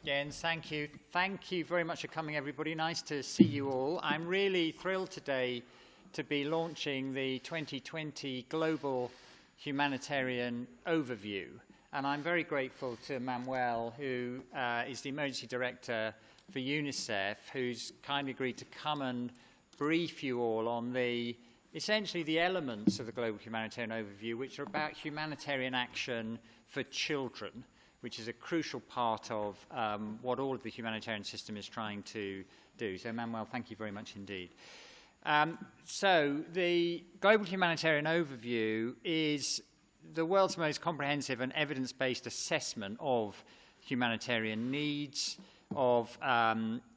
Jens, thank you. Thank you very much for coming, everybody. Nice to see you all. I'm really thrilled today to be launching the 2020 Global Humanitarian Overview. And I'm very grateful to Manuel, who is the Emergency Director for UNICEF, who's kindly agreed to come and brief you all on essentially the elements of the Global Humanitarian Overview, which are about humanitarian action for children, which is a crucial part of what all of the humanitarian system is trying to do. So, Manuel, thank you very much indeed. So, the Global Humanitarian Overview is the world's most comprehensive and evidence-based assessment of humanitarian needs, of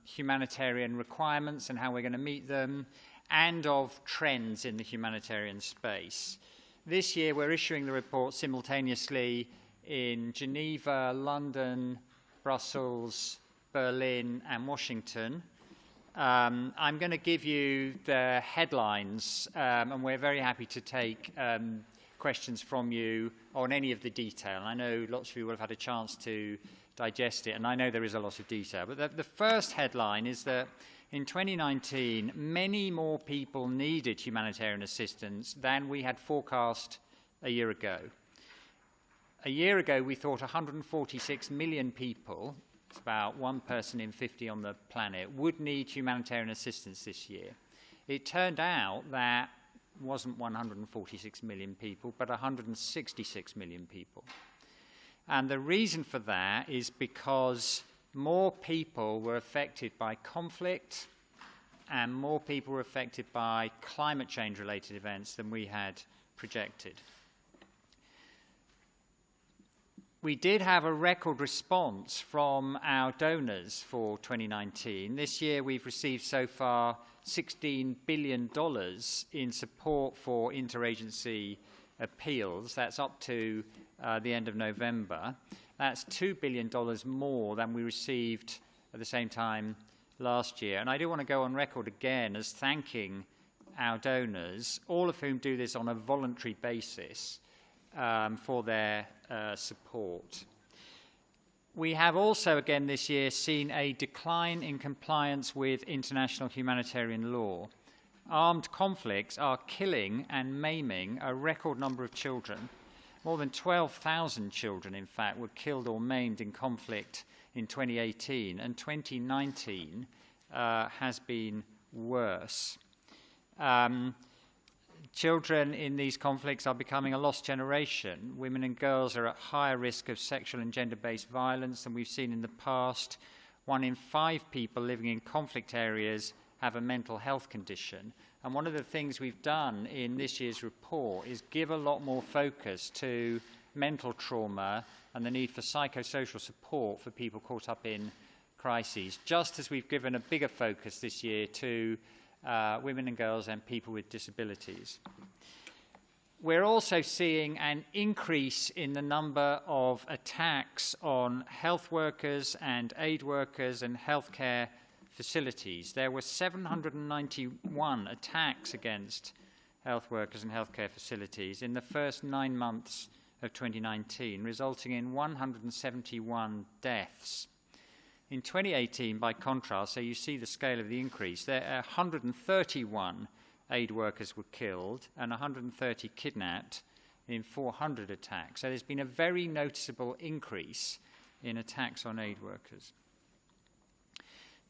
humanitarian requirements and how we're going to meet them, and of trends in the humanitarian space. This year, we're issuing the report simultaneously in Geneva, London, Brussels, Berlin, and Washington. I'm going to give you the headlines, and we're very happy to take questions from you on any of the detail. I know lots of you will have had a chance to digest it, and I know there is a lot of detail. But the first headline is that in 2019, many more people needed humanitarian assistance than we had forecast a year ago. A year ago, we thought 146 million people, it's about 1 person in 50 on the planet, would need humanitarian assistance this year. It turned out that it wasn't 146 million people, but 166 million people. And the reason for that is because more people were affected by conflict and more people were affected by climate change-related events than we had projected. We did have a record response from our donors for 2019. This year we've received so far $16 billion in support for interagency appeals. That's up to the end of November. That's $2 billion more than we received at the same time last year. And I do want to go on record again as thanking our donors, all of whom do this on a voluntary basis, for their support. We have also, again this year, seen a decline in compliance with international humanitarian law. Armed conflicts are killing and maiming a record number of children. More than 12,000 children, in fact, were killed or maimed in conflict in 2018, and 2019 has been worse. Children in these conflicts are becoming a lost generation. Women and girls are at higher risk of sexual and gender-based violence than we've seen in the past. 1 in 5 people living in conflict areas have a mental health condition. And one of the things we've done in this year's report is give a lot more focus to mental trauma and the need for psychosocial support for people caught up in crises, just as we've given a bigger focus this year to women and girls and people with disabilities. We're also seeing an increase in the number of attacks on health workers and aid workers and healthcare facilities. There were 791 attacks against health workers and healthcare facilities in the first 9 months of 2019, resulting in 171 deaths. In 2018, by contrast, so you see the scale of the increase, there 131 aid workers were killed and 130 kidnapped in 400 attacks. So there's been a very noticeable increase in attacks on aid workers.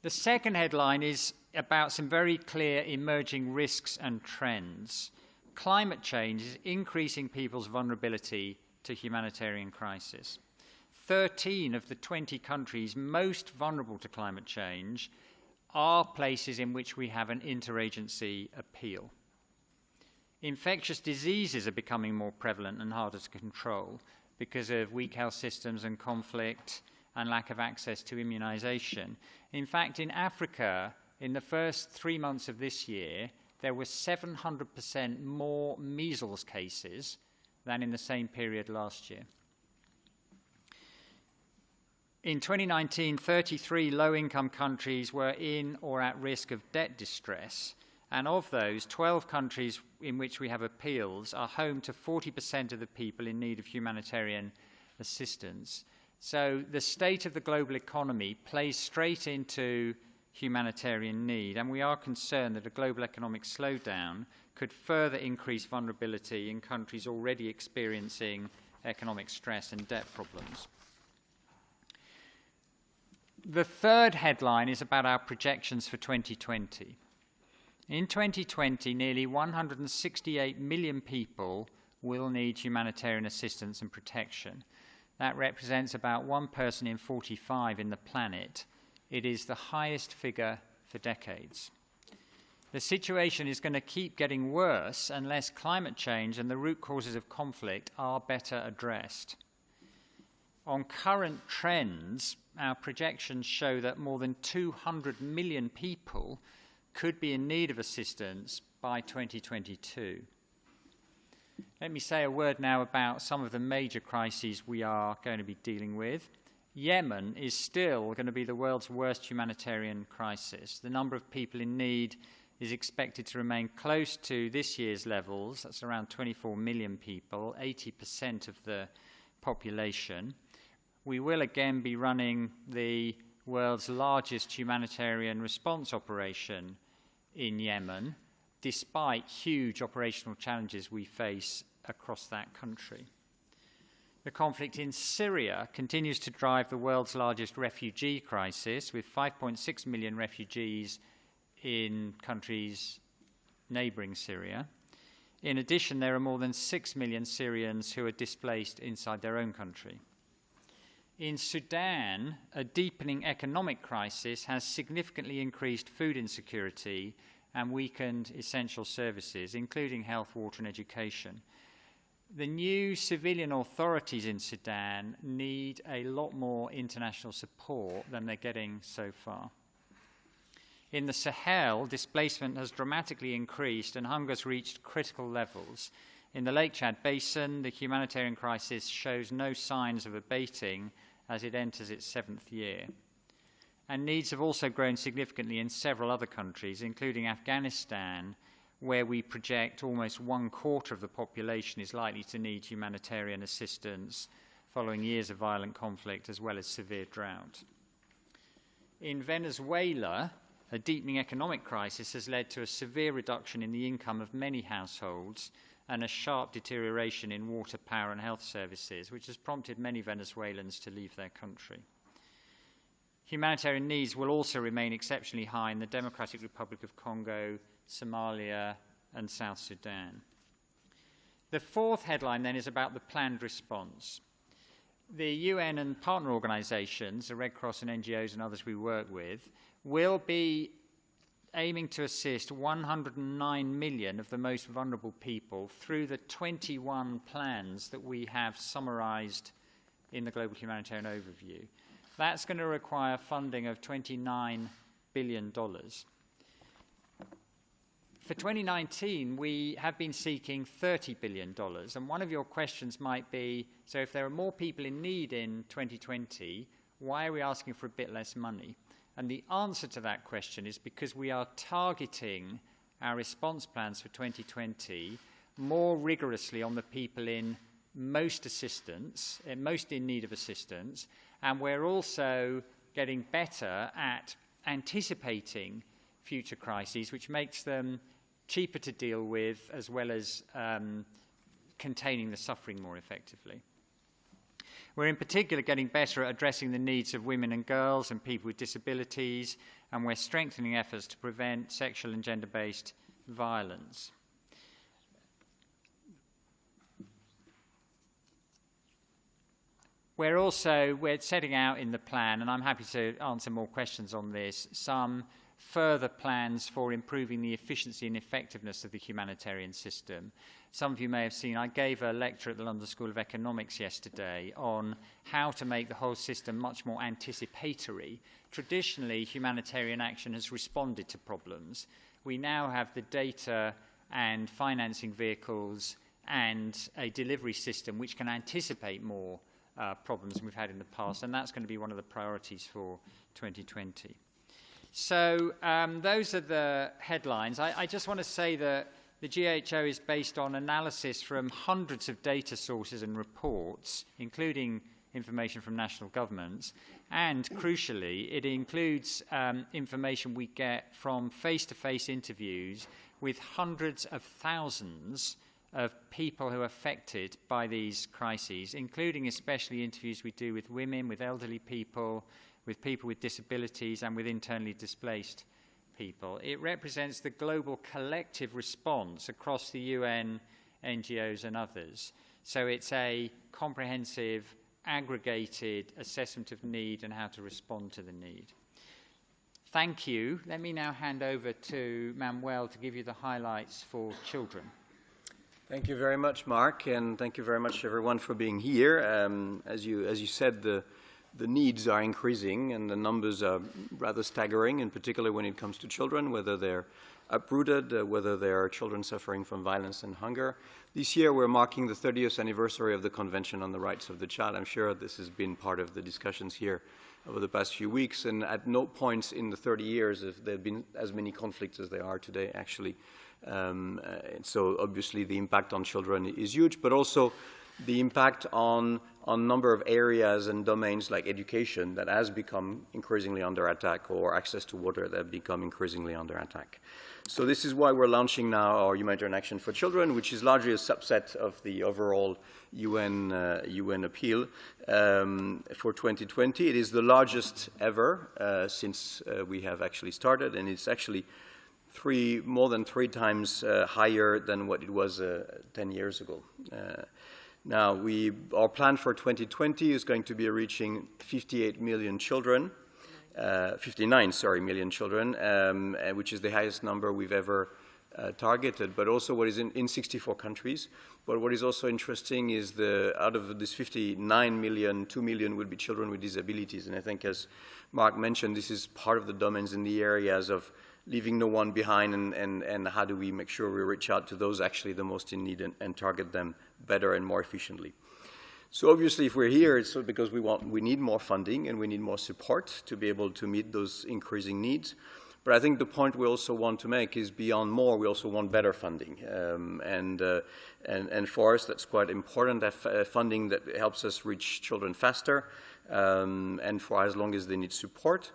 The second headline is about some very clear emerging risks and trends. Climate change is increasing people's vulnerability to humanitarian crisis. 13 of the 20 countries most vulnerable to climate change are places in which we have an interagency appeal. Infectious diseases are becoming more prevalent and harder to control because of weak health systems and conflict and lack of access to immunization. In fact, in Africa, in the first 3 months of this year, there were 700% more measles cases than in the same period last year. In 2019, 33 low-income countries were in or at risk of debt distress, and of those, 12 countries in which we have appeals are home to 40% of the people in need of humanitarian assistance. So the state of the global economy plays straight into humanitarian need, and we are concerned that a global economic slowdown could further increase vulnerability in countries already experiencing economic stress and debt problems. The third headline is about our projections for 2020. In 2020, nearly 168 million people will need humanitarian assistance and protection. That represents about 1 person in 45 in the planet. It is the highest figure for decades. The situation is going to keep getting worse unless climate change and the root causes of conflict are better addressed. On current trends, our projections show that more than 200 million people could be in need of assistance by 2022. Let me say a word now about some of the major crises we are going to be dealing with. Yemen is still going to be the world's worst humanitarian crisis. The number of people in need is expected to remain close to this year's levels. That's around 24 million people, 80% of the population. We will again be running the world's largest humanitarian response operation in Yemen, despite huge operational challenges we face across that country. The conflict in Syria continues to drive the world's largest refugee crisis, with 5.6 million refugees in countries neighbouring Syria. In addition, there are more than 6 million Syrians who are displaced inside their own country. In Sudan, a deepening economic crisis has significantly increased food insecurity and weakened essential services, including health, water, and education. The new civilian authorities in Sudan need a lot more international support than they're getting so far. In the Sahel, displacement has dramatically increased and hunger has reached critical levels. In the Lake Chad Basin, the humanitarian crisis shows no signs of abating as it enters its 7th year. And needs have also grown significantly in several other countries, including Afghanistan, where we project almost 1/4 of the population is likely to need humanitarian assistance following years of violent conflict as well as severe drought. In Venezuela, a deepening economic crisis has led to a severe reduction in the income of many households and a sharp deterioration in water, power and health services, which has prompted many Venezuelans to leave their country. Humanitarian needs will also remain exceptionally high in the Democratic Republic of Congo, Somalia and South Sudan. The fourth headline then is about the planned response. The UN and partner organisations, the Red Cross and NGOs and others we work with, will be aiming to assist 109 million of the most vulnerable people through the 21 plans that we have summarised in the Global Humanitarian Overview. That's going to require funding of $29 billion. For 2019, we have been seeking $30 billion, and one of your questions might be, so if there are more people in need in 2020, why are we asking for a bit less money? And the answer to that question is because we are targeting our response plans for 2020 more rigorously on the people in most in need of assistance, and we're also getting better at anticipating future crises, which makes them cheaper to deal with, as well as containing the suffering more effectively. We're in particular getting better at addressing the needs of women and girls and people with disabilities, and we're strengthening efforts to prevent sexual and gender-based violence. We're setting out in the plan, and I'm happy to answer more questions on this, some further plans for improving the efficiency and effectiveness of the humanitarian system. Some of you may have seen, I gave a lecture at the London School of Economics yesterday on how to make the whole system much more anticipatory. Traditionally, humanitarian action has responded to problems. We now have the data and financing vehicles and a delivery system which can anticipate more problems than we've had in the past, and that's going to be one of the priorities for 2020. So those are the headlines. I just want to say that the GHO is based on analysis from hundreds of data sources and reports, including information from national governments. And crucially, it includes information we get from face-to-face interviews with hundreds of thousands of people who are affected by these crises, including especially interviews we do with women, with elderly people with disabilities, and with internally displaced people. It represents the global collective response across the UN, NGOs, and others. So it's a comprehensive, aggregated assessment of need and how to respond to the need. Thank you. Let me now hand over to Manuel to give you the highlights for children. Thank you very much, Mark, and thank you very much, everyone, for being here. As you said, the needs are increasing, and the numbers are rather staggering, in particular when it comes to children, whether they're uprooted, whether they are children suffering from violence and hunger. This year, we're marking the 30th anniversary of the Convention on the Rights of the Child. I'm sure this has been part of the discussions here over the past few weeks, and at no point in the 30 years have there been as many conflicts as there are today, actually. So obviously the impact on children is huge, but also the impact on a number of areas and domains like education that has become increasingly under attack, or access to water that have become increasingly under attack. So this is why we're launching now our Humanitarian Action for Children, which is largely a subset of the overall UN appeal for 2020. It is the largest ever since we have actually started, and it's actually more than three times higher than what it was 10 years ago. Now, our plan for 2020 is going to be reaching 58 million children, 59 million children, which is the highest number we've ever targeted, but also what is in 64 countries. But what is also interesting is out of this 59 million, 2 million will be children with disabilities. And I think, as Mark mentioned, this is part of the domains in the areas of leaving no one behind, and how do we make sure we reach out to those actually the most in need and target them better and more efficiently. So obviously, if we're here, it's because we need more funding and we need more support to be able to meet those increasing needs. But I think the point we also want to make is beyond more, we also want better funding. And for us, that's quite important, funding that helps us reach children faster and for as long as they need support.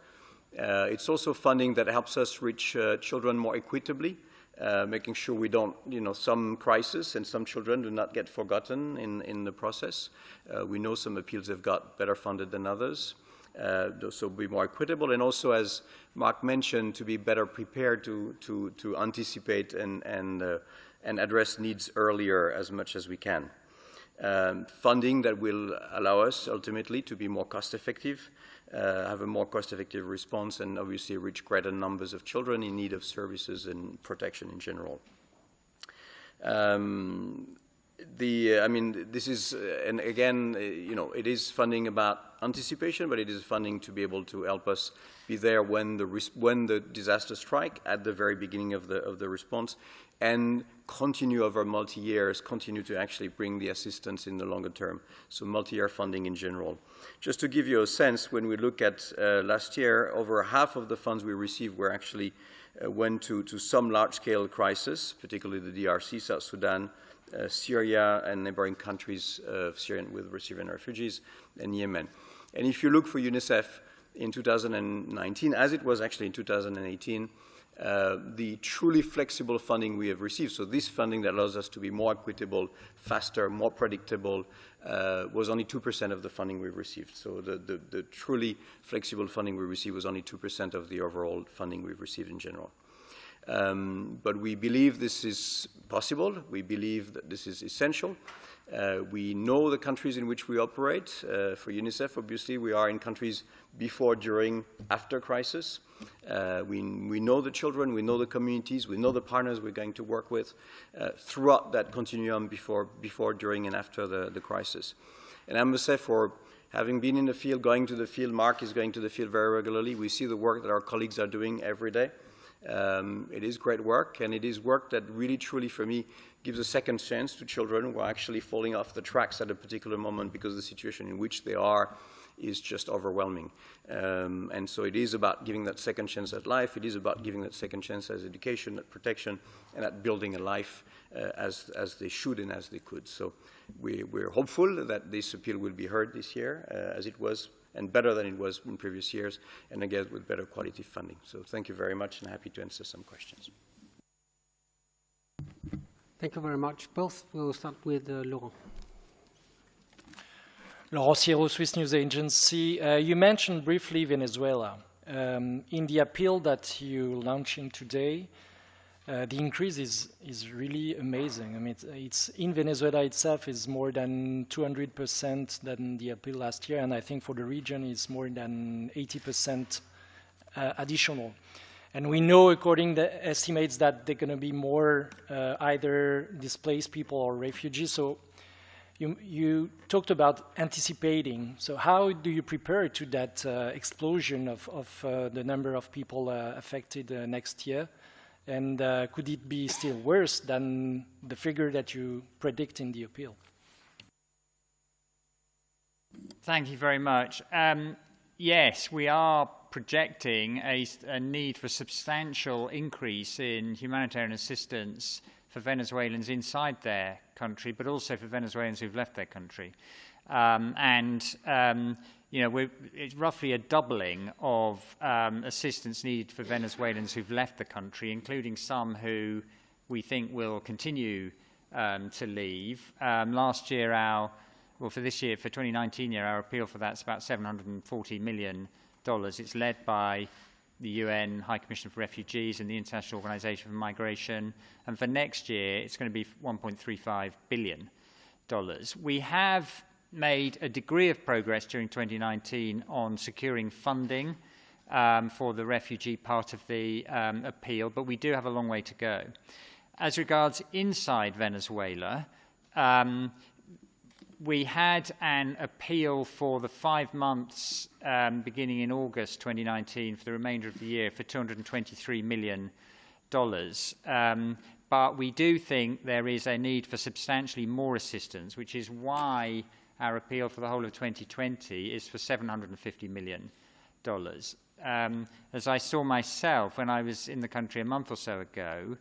It's also funding that helps us reach children more equitably, making sure we don't, some crises and some children do not get forgotten in the process. We know some appeals have got better funded than others, so be more equitable, and also, as Mark mentioned, to be better prepared to anticipate and address needs earlier as much as we can. Funding that will allow us ultimately to be more cost-effective, have a more cost-effective response, and obviously reach greater numbers of children in need of services and protection in general. This is, and again, it is funding about anticipation, but it is funding to be able to help us be there when the disasters strike at the very beginning of the response, and continue over multi-years, continue to actually bring the assistance in the longer term. So multi-year funding in general. Just to give you a sense, when we look at last year, over half of the funds we received were actually went to some large-scale crisis, particularly the DRC, South Sudan, Syria, and neighboring countries of Syrian refugees, and Yemen. And if you look for UNICEF in 2019, as it was actually in 2018, the truly flexible funding we have received, so this funding that allows us to be more equitable, faster, more predictable, was only 2% of the funding we received. So the truly flexible funding we received was only 2% of the overall funding we've received in general. But we believe this is possible. We believe that this is essential. We know the countries in which we operate. For UNICEF, obviously, we are in countries before, during, after crisis. We know the children, we know the communities, we know the partners we're going to work with throughout that continuum before, during, and after the crisis. And I must say, for having been in the field, going to the field, Mark is going to the field very regularly, we see the work that our colleagues are doing every day. It is great work, and it is work that really, truly, for me, gives a second chance to children who are actually falling off the tracks at a particular moment because of the situation in which they are, is just overwhelming. And so it is about giving that second chance at life. It is about giving that second chance as education, at protection, and at building a life as they should and as they could. So we're hopeful that this appeal will be heard this year, as it was, and better than it was in previous years, and again with better quality funding. So thank you very much, and happy to answer some questions. Thank you very much. Both will start with Laurent. Laurent Siro, Swiss News Agency. You mentioned briefly Venezuela. In the appeal that you're launching today, the increase is really amazing. I mean, it's in Venezuela itself is more than 200% than the appeal last year, and I think for the region it's more than 80% additional. And we know, according to the estimates, that there are going to be more either displaced people or refugees. So you talked about anticipating. So how do you prepare to that explosion of the number of people affected next year? And could it be still worse than the figure that you predict in the appeal? Thank you very much. Yes, we are projecting a need for substantial increase in humanitarian assistance for Venezuelans inside their country, but also for Venezuelans who've left their country. You know, it's roughly a doubling of assistance needed for Venezuelans who've left the country, including some who we think will continue to leave. Last year, for this year, for 2019 year, our appeal for that's about $740 million. It's led by the UN High Commissioner for Refugees and the International Organization for Migration. And for next year, it's going to be $1.35 billion. We have made a degree of progress during 2019 on securing funding for the refugee part of the appeal, but we do have a long way to go. As regards inside Venezuela, we had an appeal for the 5 months beginning in August 2019 for the remainder of the year for $223 million. But we do think there is a need for substantially more assistance, which is why our appeal for the whole of 2020 is for $750 million. As I saw myself when I was in the country a month or so ago,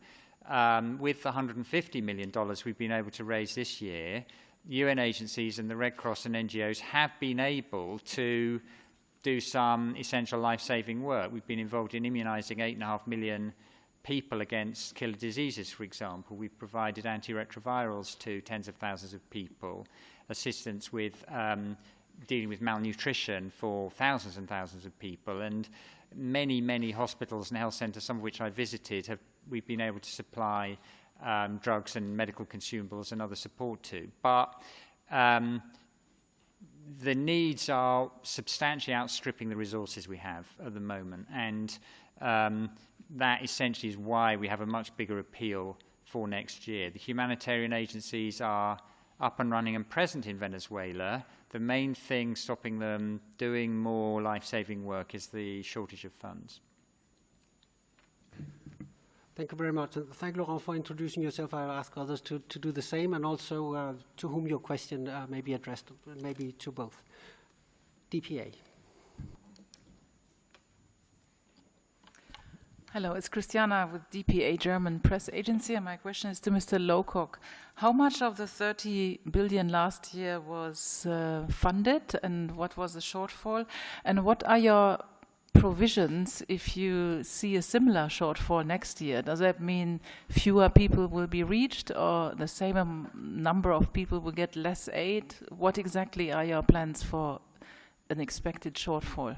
with the $150 million we've been able to raise this year, UN agencies and the Red Cross and NGOs have been able to do some essential life-saving work. We've been involved in immunizing 8.5 million people against killer diseases, for example. We've provided antiretrovirals to tens of thousands of people, assistance with dealing with malnutrition for thousands and thousands of people, and many, many hospitals and health centers, some of which I visited, we've been able to supply drugs and medical consumables and other support to. But the needs are substantially outstripping the resources we have at the moment, and that essentially is why we have a much bigger appeal for next year. The humanitarian agencies are up and running and present in Venezuela. The main thing stopping them doing more life-saving work is the shortage of funds. Thank you very much. And thank Laurent for introducing yourself. I'll ask others to do the same, and also to whom your question may be addressed, maybe to both. DPA. Hello, it's Christiana with DPA, German press agency, and my question is to Mr. Lowcock. How much of the 30 billion last year was funded, and what was the shortfall? And what are your provisions if you see a similar shortfall next year? Does that mean fewer people will be reached, or the same number of people will get less aid? What exactly are your plans for an expected shortfall?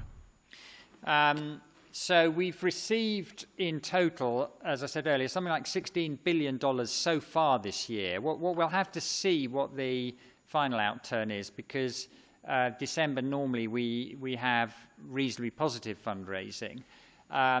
So we've received in total, as I said earlier, something like $16 billion so far this year. What we'll have to see what the final outturn is, because December normally we have reasonably positive fundraising.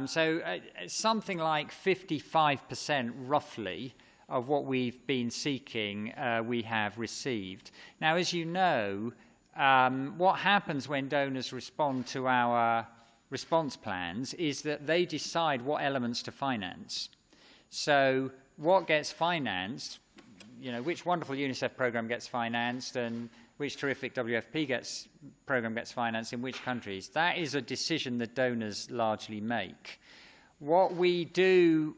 So something like 55% roughly of what we've been seeking we have received. Now, as you know, what happens when donors respond to our response plans is that they decide what elements to finance. So what gets financed, you know, which wonderful UNICEF program gets financed and which terrific WFP program gets financed in which countries. That is a decision that donors largely make. What we do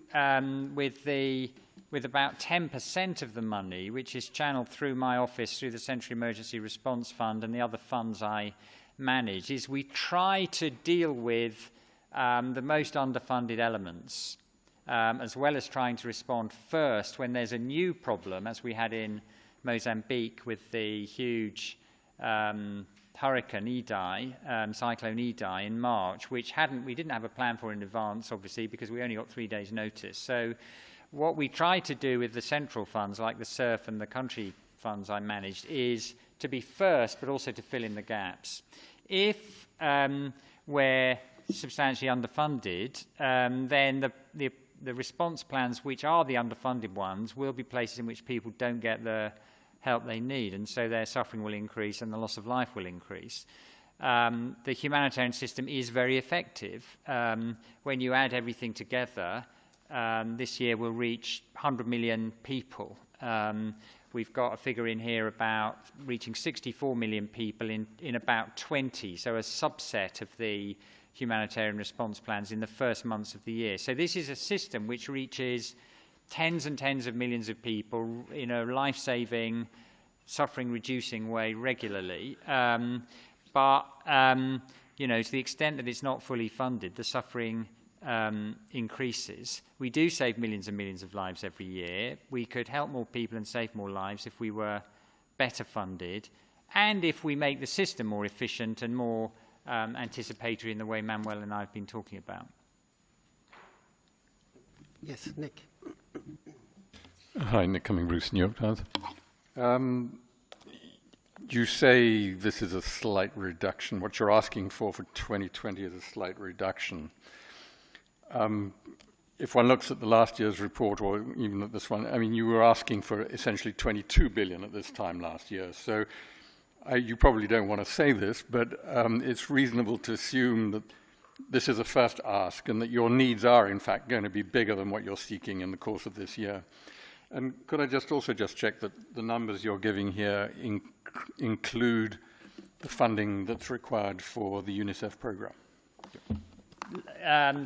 with about 10% of the money, which is channeled through my office, through the Central Emergency Response Fund and the other funds I manage, is we try to deal with the most underfunded elements, as well as trying to respond first when there's a new problem, as we had in Mozambique with the huge hurricane Idai, cyclone Idai in March, which we didn't have a plan for in advance, obviously, because we only got 3 days' notice. So what we try to do with the central funds, like the SURF and the country funds I managed, is to be first, but also to fill in the gaps. If we're substantially underfunded, then the response plans, which are the underfunded ones, will be places in which people don't get the help they need, and so their suffering will increase and the loss of life will increase. The humanitarian system is very effective. When you add everything together, this year we'll reach 100 million people. We've got a figure in here about reaching 64 million people in about 20, so a subset of the humanitarian response plans in the first months of the year. So this is a system which reaches tens and tens of millions of people in a life-saving, suffering-reducing way regularly. But you know, to the extent that it's not fully funded, the suffering increases. We do save millions and millions of lives every year. We could help more people and save more lives if we were better funded, and if we make the system more efficient and more anticipatory in the way Manuel and I have been talking about. Yes, Nick. Hi, Nick Cumming-Bruce, New York Times. You say this is a slight reduction. What you're asking for 2020 is a slight reduction. If one looks at the last year's report, or even at this one, I mean, you were asking for essentially 22 billion at this time last year. So you probably don't want to say this, but it's reasonable to assume that this is a first ask and that your needs are, in fact, going to be bigger than what you're seeking in the course of this year. And could I also check that the numbers you're giving here include the funding that's required for the UNICEF program?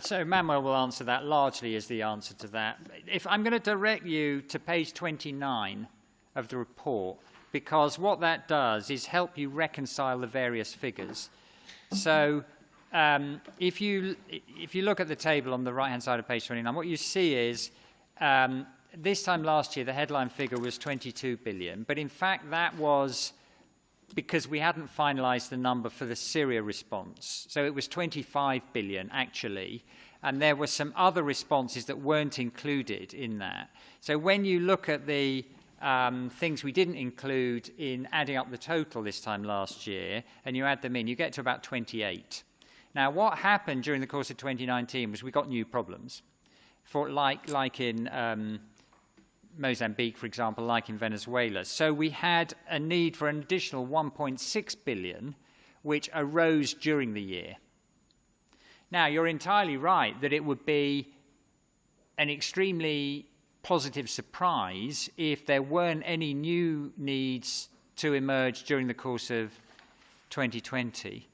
So Manuel will answer that. Largely is the answer to that. If I'm going to direct you to page 29 of the report, because what that does is help you reconcile the various figures. So if you look at the table on the right-hand side of page 29, what you see is this time last year the headline figure was 22 billion, but in fact that was because we hadn't finalized the number for the Syria response. So it was 25 billion actually, and there were some other responses that weren't included in that. So when you look at the things we didn't include in adding up the total this time last year, and you add them in, you get to about 28. Now, what happened during the course of 2019 was we got new problems, for like in Mozambique, for example, like in Venezuela. So we had a need for an additional 1.6 billion, which arose during the year. Now, you're entirely right that it would be an extremely positive surprise if there weren't any new needs to emerge during the course of 2020.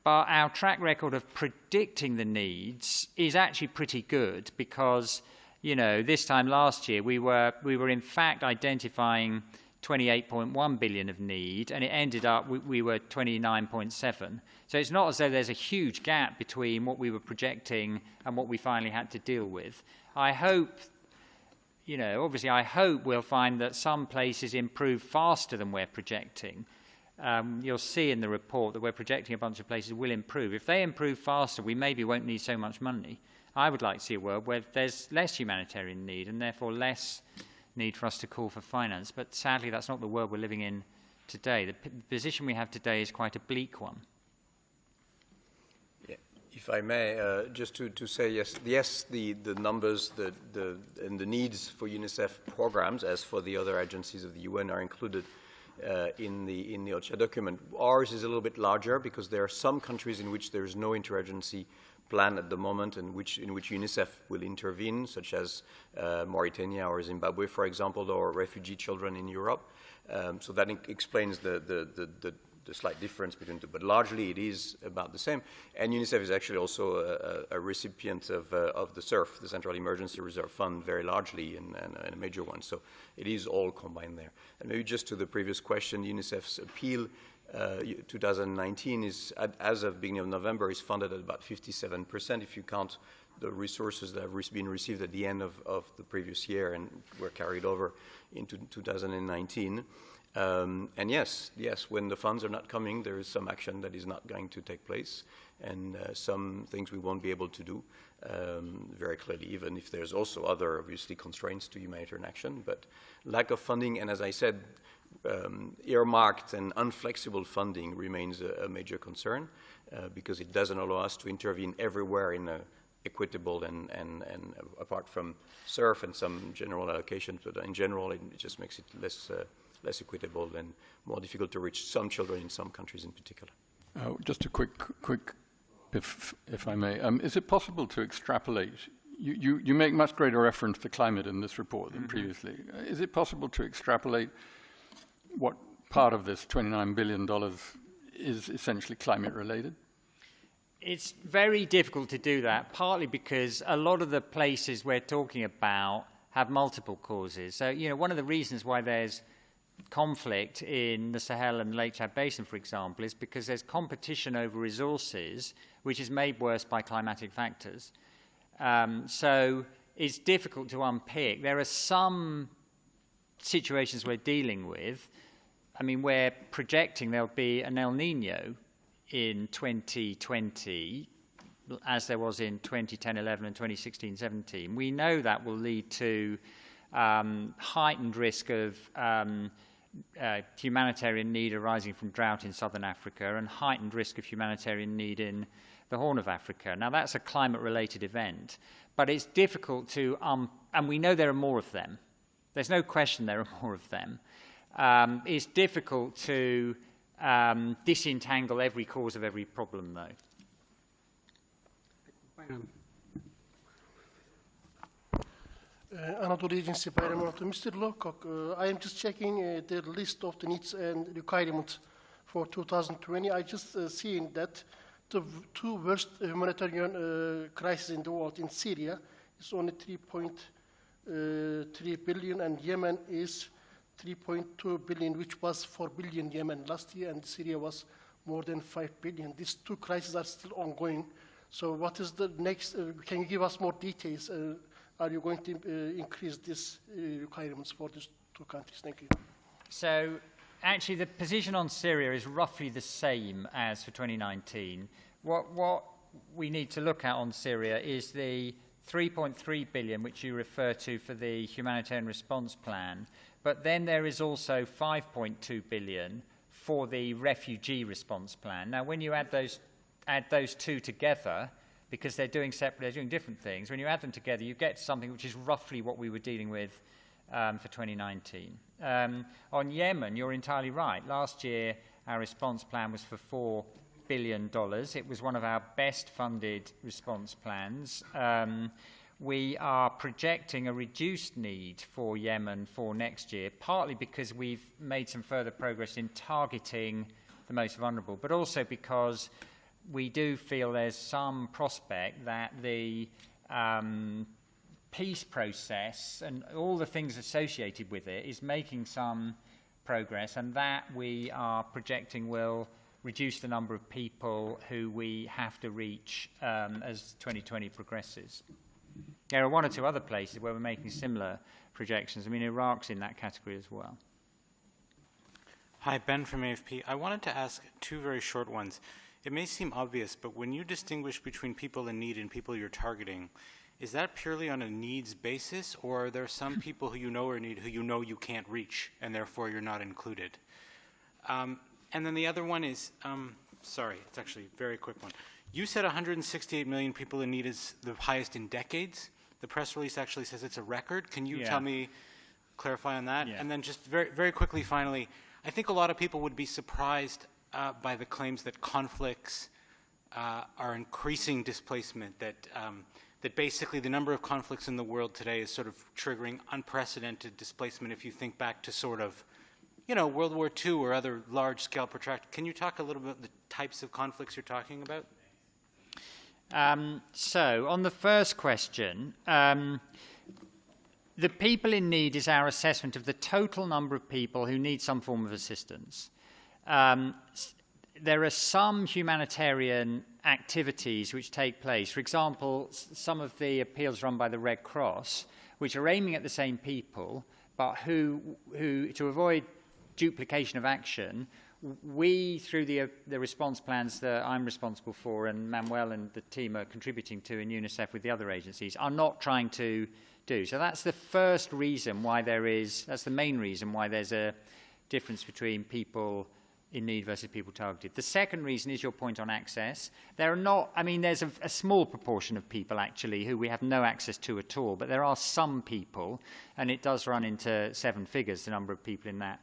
But our track record of predicting the needs is actually pretty good because, you know, this time last year we were in fact identifying 28.1 billion of need, and it ended up we were 29.7. So it's not as though there's a huge gap between what we were projecting and what we finally had to deal with. I hope, you know, obviously I hope we'll find that some places improve faster than we're projecting. You'll see in the report that we're projecting a bunch of places will improve. If they improve faster, we maybe won't need so much money. I would like to see a world where there's less humanitarian need and therefore less need for us to call for finance. But sadly, that's not the world we're living in today. The position we have today is quite a bleak one. Yeah. If I may, just to say yes, the numbers and the needs for UNICEF programs, as for the other agencies of the UN, are included in the OCHA document. Ours is a little bit larger because there are some countries in which there is no interagency plan at the moment in which UNICEF will intervene, such as Mauritania or Zimbabwe, for example, or refugee children in Europe. So that explains the slight difference between the two, but largely it is about the same. And UNICEF is actually also a recipient of the CERF, the Central Emergency Reserve Fund, very largely, and a major one. So it is all combined there. And maybe just to the previous question, UNICEF's appeal 2019 is, as of beginning of November, is funded at about 57% if you count the resources that have been received at the end of the previous year and were carried over into 2019. And yes, when the funds are not coming, there is some action that is not going to take place, and some things we won't be able to do very clearly, even if there's also other, obviously, constraints to humanitarian action. But lack of funding, and as I said, earmarked and unflexible funding remains a major concern because it doesn't allow us to intervene everywhere in a equitable and apart from CERF and some general allocations, but in general, it just makes it less equitable and more difficult to reach some children in some countries in particular. Just a quick, if I may. Is it possible to extrapolate? You make much greater reference to climate in this report than previously. Is it possible to extrapolate what part of this $29 billion is essentially climate related? It's very difficult to do that, partly because a lot of the places we're talking about have multiple causes. So, one of the reasons why there's conflict in the Sahel and Lake Chad Basin, for example, is because there's competition over resources, which is made worse by climatic factors. So it's difficult to unpick. There are some situations we're dealing with. I mean, we're projecting there'll be an El Nino in 2020, as there was in 2010, 11, and 2016, 17. We know that will lead to heightened risk of humanitarian need arising from drought in southern Africa and heightened risk of humanitarian need in the Horn of Africa. Now, that's a climate-related event, but it's difficult to, and we know there are more of them. There's no question there are more of them. It's difficult to disentangle every cause of every problem, though. Anadolu Agency Bayramoto. Mr. Lowcock, I am just checking the list of the needs and requirements for 2020. I just seen that the two worst humanitarian crises in the world in Syria is only 3.3 billion, and Yemen is 3.2 billion, which was 4 billion Yemen last year, and Syria was more than 5 billion. These two crises are still ongoing. So what is the next? Can you give us more details? Are you going to increase these requirements for these two countries? Thank you. So actually the position on Syria is roughly the same as for 2019. What we need to look at on Syria is the 3.3 billion which you refer to for the humanitarian response plan, but then there is also 5.2 billion for the refugee response plan. Now when you add those two together, because they're doing different things, when you add them together, you get something which is roughly what we were dealing with for 2019. On Yemen, you're entirely right. Last year, our response plan was for $4 billion. It was one of our best funded response plans. We are projecting a reduced need for Yemen for next year, partly because we've made some further progress in targeting the most vulnerable, but also because we do feel there's some prospect that the peace process and all the things associated with it is making some progress, and that we are projecting will reduce the number of people who we have to reach as 2020 progresses. There are one or two other places where we're making similar projections. I mean, Iraq's in that category as well. Hi, Ben from AFP. I wanted to ask two very short ones. It may seem obvious, but when you distinguish between people in need and people you're targeting, is that purely on a needs basis, or are there some people who you know are in need who you know you can't reach, and therefore you're not included? And then the other one is, sorry, it's actually a very quick one. You said 168 million people in need is the highest in decades. The press release actually says it's a record. Can you tell me, clarify on that? Yeah. And then just very, very quickly, finally, I think a lot of people would be surprised by the claims that conflicts our increasing displacement, that that basically the number of conflicts in the world today is sort of triggering unprecedented displacement if you think back to sort of, you know, World War II or other large-scale protracted. Can you talk a little bit about the types of conflicts you're talking about? So, on the first question, the people in need is our assessment of the total number of people who need some form of assistance. There are some humanitarian activities which take place. For example, some of the appeals run by the Red Cross, which are aiming at the same people, but who to avoid duplication of action, we, through the response plans that I'm responsible for and Manuel and the team are contributing to in UNICEF with the other agencies, are not trying to do. So that's the first reason why that's the main reason why there's a difference between people in need versus people targeted. The second reason is your point on access. There are not, I mean, there's a small proportion of people actually who we have no access to at all, but there are some people, and it does run into 7 figures, the number of people in that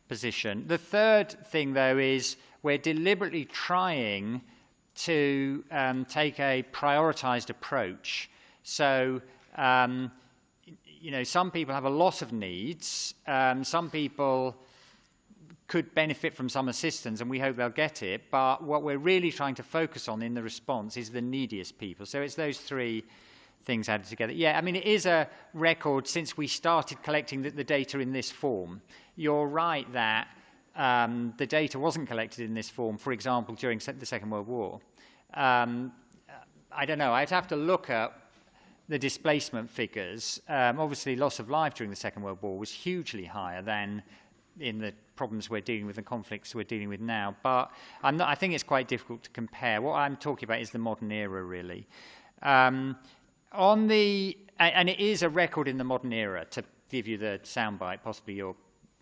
position. The third thing, though, is we're deliberately trying to take a prioritized approach. So, you know, some people have a lot of needs. Some people could benefit from some assistance, and we hope they'll get it. But what we're really trying to focus on in the response is the neediest people. So it's those 3 things added together. Yeah, I mean, it is a record since we started collecting the data in this form. You're right that the data wasn't collected in this form, for example, during the Second World War. I don't know. I'd have to look at the displacement figures. Obviously, loss of life during the Second World War was hugely higher than in the problems we're dealing with and conflicts we're dealing with now. But I think it's quite difficult to compare. What I'm talking about is the modern era, really. And it is a record in the modern era, to give you the soundbite, possibly I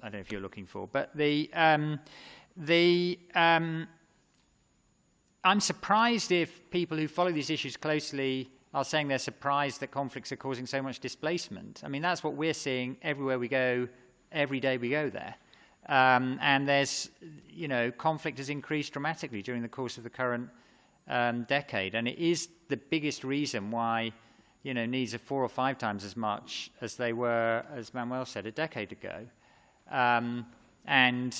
don't know if you're looking for. But I'm surprised if people who follow these issues closely are saying they're surprised that conflicts are causing so much displacement. I mean, that's what we're seeing everywhere we go, every day we go there. And there's, you know, conflict has increased dramatically during the course of the current decade. And it is the biggest reason why, you know, needs are 4 or 5 times as much as they were, as Manuel said, a decade ago. And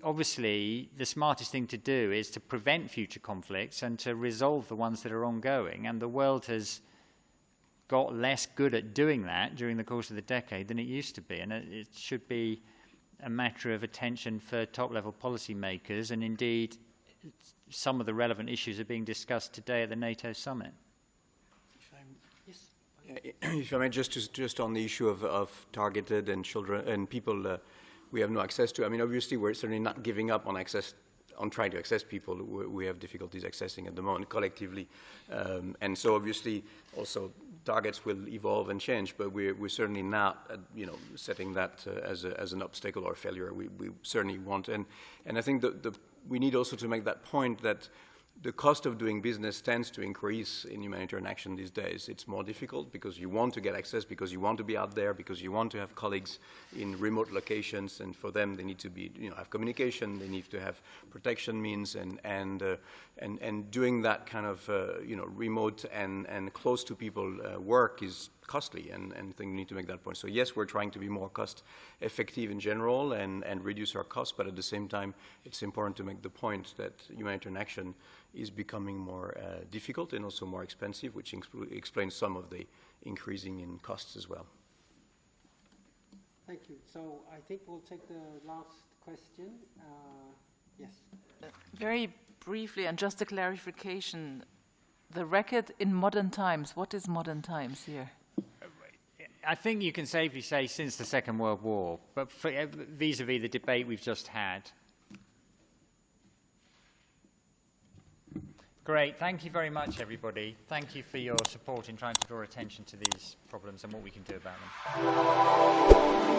obviously, the smartest thing to do is to prevent future conflicts and to resolve the ones that are ongoing. And the world has got less good at doing that during the course of the decade than it used to be. And it should be a matter of attention for top-level policymakers. And indeed, some of the relevant issues are being discussed today at the NATO summit. If I may, just on the issue of targeted and children and people we have no access to. I mean, obviously, we're certainly not giving up on trying to access people we have difficulties accessing at the moment collectively. And so obviously also targets will evolve and change, but we're certainly not, setting that as an obstacle or failure. We certainly want, and I think we need also to make that point that the cost of doing business tends to increase in humanitarian action these days. It's more difficult because you want to get access, because you want to be out there, because you want to have colleagues in remote locations, and for them they need to be, have communication, they need to have protection means, and doing that kind of, remote and close to people work is costly, and I think we need to make that point. So yes, we're trying to be more cost effective in general and reduce our costs, but at the same time, it's important to make the point that humanitarian action is becoming more difficult and also more expensive, which explains some of the increasing in costs as well. Thank you. So I think we'll take the last question. Yes. Very briefly, and just a clarification, the record in modern times, what is modern times here? I think you can safely say since the Second World War, but vis-a-vis the debate we've just had. Great. Thank you very much, everybody. Thank you for your support in trying to draw attention to these problems and what we can do about them.